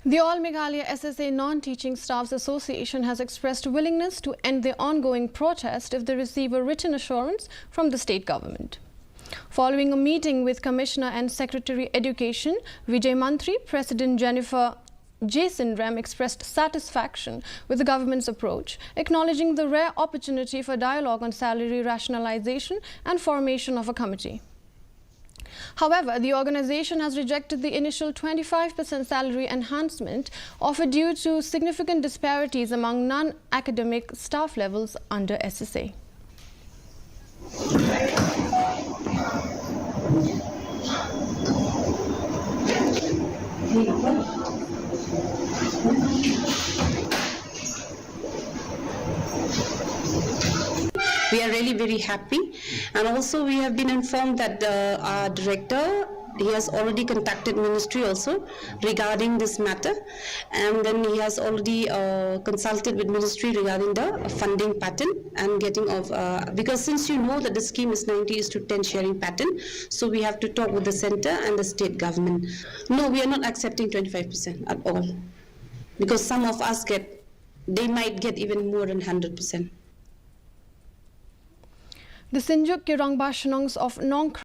The All Meghalaya SSA Non-Teaching Staffs Association has expressed willingness to end their ongoing protest if they receive a written assurance from the state government. Following a meeting with Commissioner and Secretary Education Vijay Mantri, President Jennifer Jason Rem expressed satisfaction with the government's approach, acknowledging the rare opportunity for dialogue on salary rationalization and formation of a committee. However, the organization has rejected the initial 25% salary enhancement offered due to significant disparities among non-academic staff levels under SSA. We are really very happy, and also we have been informed that our director, he has already contacted ministry also regarding this matter, and then he has already consulted with ministry regarding the funding pattern and getting of because since you know that the scheme is 90:10 sharing pattern, so we have to talk with the center and the state government. No, we are not accepting 25% at all, because some of us they might get even more than 100%. The Sinjuk Kirang Bashanongs of non